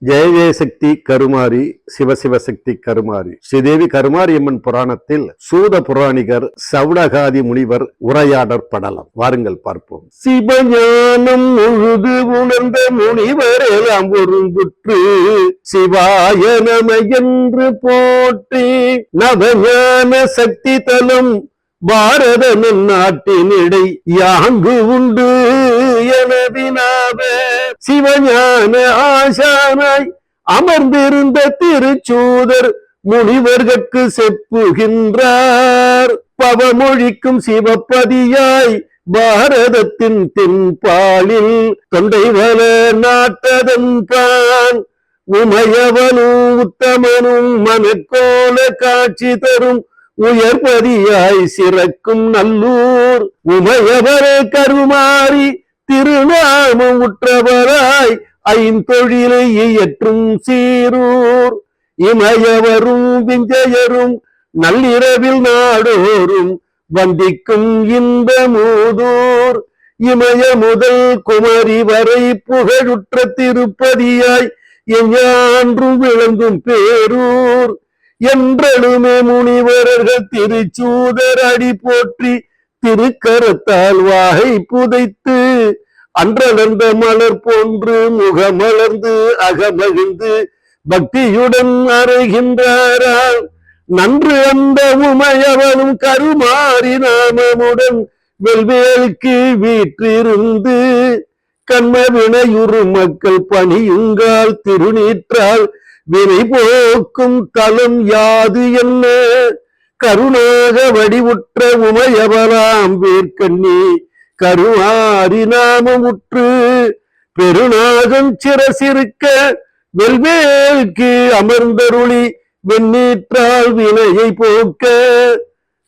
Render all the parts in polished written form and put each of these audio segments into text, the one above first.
ஜெய ஜெயசக்தி கருமாரி சிவசிவசக்தி கருமாரி ஸ்ரீதேவி கருமாரி அம்மன் புராணத்தில் சூத புராணிகர் சவுடகாதி முனிவர் உரையாடற் படலம். வாருங்கள் பார்ப்போம். சிவஞானம் முழுது உணர்ந்த முனிவர் எல்லாம் ஒருங்குற்று சிவாய நம என்று போற்றி நவஞான சக்தி தலம் பாரத நாட்டினிடை யாங்கு உண்டு எனவினாவ சிவஞான ஆசானாய் அமர்ந்திருந்த திருச்சூதர் முனிவர்கட்கு செப்புகின்றார். பவமொழிக்கும் சிவப்பதியாய் பாரதத்தின் தென்பாலில் தொண்டைவல நாட்டதன்பான் உமையவனும் உத்தமனும் மனக்கோல காட்சி தரும் உயர்பதியாய் சிறக்கும் நல்லூர் உமையவரே கருமாரி திருநாமம் உற்றவராய் ஐந்தொழிலை இயற்றும் சீரூர் இமயவரும் விஞ்சயரும் நள்ளிரவில் நாடோறும் வந்திக்கும் இந்த மூதூர் இமய முதல் குமரி வரை புகழுற்ற திருப்பதியாய் எஞ்ஞான்றும் விளங்கும் பேரூர் என்றழுமே முனிவர்கள் திருச்சூதர் அடி போற்றி திருக்கரத்தால் வாகை புதைத்து அன்றளர்ந்த மலர் போன்று முகமலர்ந்து அகமகிழ்ந்து பக்தியுடன் அறைகின்றாரால் நன்று அந்த உமையவனும் கருமாரி நாமமுடன் வெல்வேல்க்கு வீற்றிருந்து கண்ம வினையுறு மக்கள் பணியுங்கால் திருநீற்றால் வினை போக்கும் தலம் யாது என்ன கருணாக வடிவுற்ற உமையவலாம் வேர்க்கண்ணி கருமாரி நாமமுற்று பெருநாகம் சிரசிருக்க வெல்வேல்க்கு அமர்ந்தருளி வெண்ணீற்றால் வினையை போக்க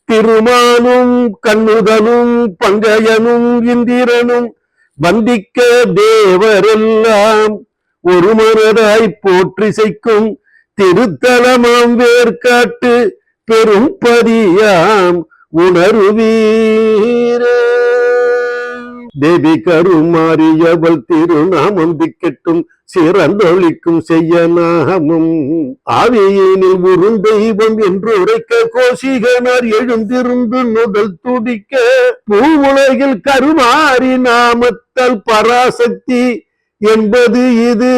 திருமாலும் கண்ணுதலும் பங்கயனும் இந்திரனும் வந்திக்க தேவரெல்லாம் ஒரு மனதாய் போற்றிசைக்கும் திருத்தலமாம் வேர்க்காட்டு பெரும் பதியாம் உணர்வீர தேவி கருமாரியவள் திருநாமம் திக்கெட்டும் சிறந்தொழிக்கும் செய்ய நாமம் ஆவியினில் ஒரு தெய்வம் என்று உரைக்க கோஷிகனார் எழுந்திருந்து நுதல் துடிக்க பூவுலகில் கருமாரி நாமத்தால் பராசக்தி என்பது இது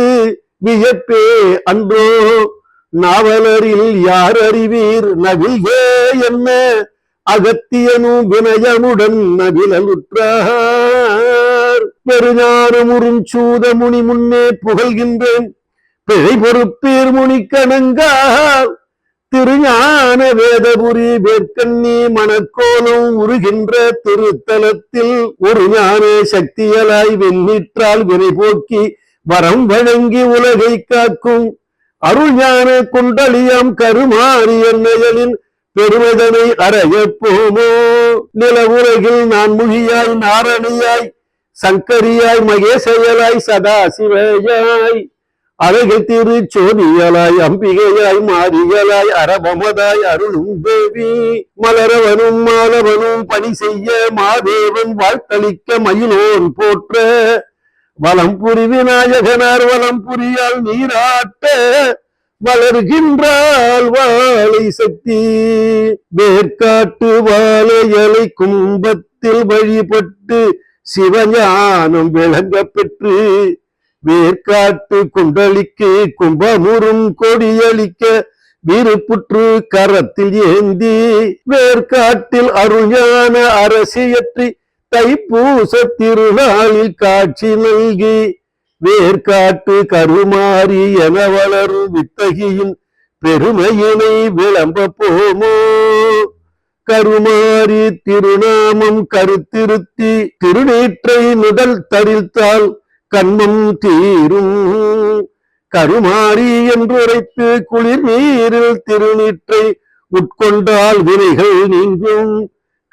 வியப்பே அன்றோ நாவலரில் யார் அறிவீர் நவில்வே என்ன அகத்தியனும் வினயனுடன் நவிலலுற்றார் பெருஞானமுறும் சூத முனி முன்னே புகழ்கின்றேன் பிழை பொறுப்பீர் முனிக்கணங்கால் திருஞான வேதபுரி வேர்க்கண்ணி மணக்கோலம் உருகின்ற திருத்தலத்தில் ஒரு ஞான சக்தியலாய் வெண்ணீற்றால் வினை போக்கி வரம் வழங்கி உலகை காக்கும் அருள் ஞான குண்டலியாம் கருமாரி என்னையலின் பெருமதனை அறைய போமோ நில உலகில் நான் முகியாய் நாரணியாய் சங்கரியாய் மகேசையலாய் சதாசிவையாய் அழகு திரு சோதியலாய் அம்பிகையாய் மாரியலாய் அரபமதாய் அருளும் தேவி மலரவனும் மாலவனும் பணி செய்ய மாதேவன் வாழ்த்தளிக்க மயிலோன் போற்ற வலம்புரி விநாயகனார் வலம்புரியால் நீராட்ட வளர்கின்றாள் வாழை சக்தி வேர்க்காட்டு வாழையலை கும்பத்தில் வழிபட்டு சிவஞானம் விளங்க பெற்று வேர்க்காட்டு குண்டலிக்கு கும்பமுறும் கொடியளிக்க விருப்புற்று கரத்தில் ஏந்தி வேர்க்காட்டில் அருஞான அரசியற்றி தைப்பூச திருநாளில் காட்சி நல்கி வேர்க்காட்டு கருமாரி என வளரும் வித்தகியின் பெருமையினை விளம்ப போமோ கருமாரி திருநாமம் கருத்திருத்தி திருநீற்றை முதல் தரித்தால் கண்மம் தீரும் கருமாரி என்று உரைத்து குளிர் நீரில் திருநீற்றை உட்கொண்டால் வினைகள் நீங்கும்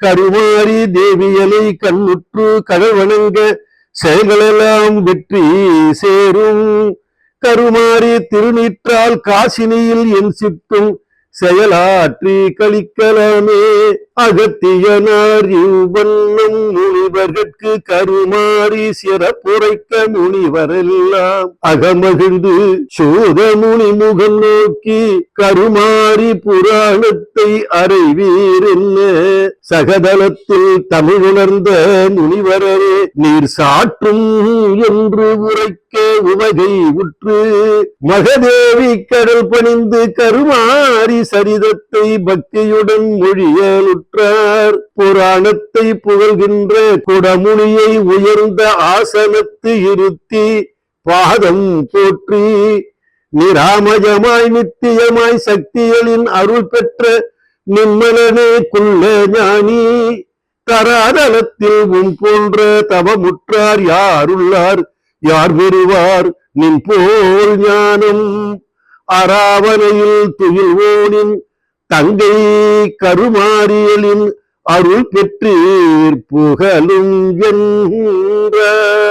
கருமாரி தேவியலை கண்ணுற்று கடவணங்க செயல்களெல்லாம் வெற்றி சேரும் கருமாரி திருநீற்றால் காசினியில் என் சித்தும் செயலாற்றி கழிக்கலாமே. அகத்தியனார் இவ்வண்ணம் முனிவர்கட்கு கருமாறி சிறப்புரைக்க முனிவரெல்லாம் அகமகிழ்ந்து சோதமுனி முகம் நோக்கி கருமாறி புராணத்தை அறைவீர் என்ன சகதலத்தில் தமிழுணர்ந்த முனிவரே நீர் சாற்றும் என்று உரைக்க உவகை உற்று மகதேவி கடல் பணிந்து கருமாறி சரிதத்தை பக்தியுடன் மொழியலுற்றார். புராணத்தை புகழ்கின்ற குடமுனியை உயர்ந்த ஆசனத்து இருத்தி பாதம் போற்றி நிராமயமாய் நித்தியமாய் சக்திகளின் அருள் பெற்ற நிம்மலனே குள்ள ஞானி தராதலத்தில் போன்ற தவமுற்றார் யாருள்ளார் யார் பெறுவார் நின் போல் ஞானம். அராவனையில் துயில்வோனின் தங்கை கருமாரியலின் அருள் பெற்றீர் புகழும் என்றார்.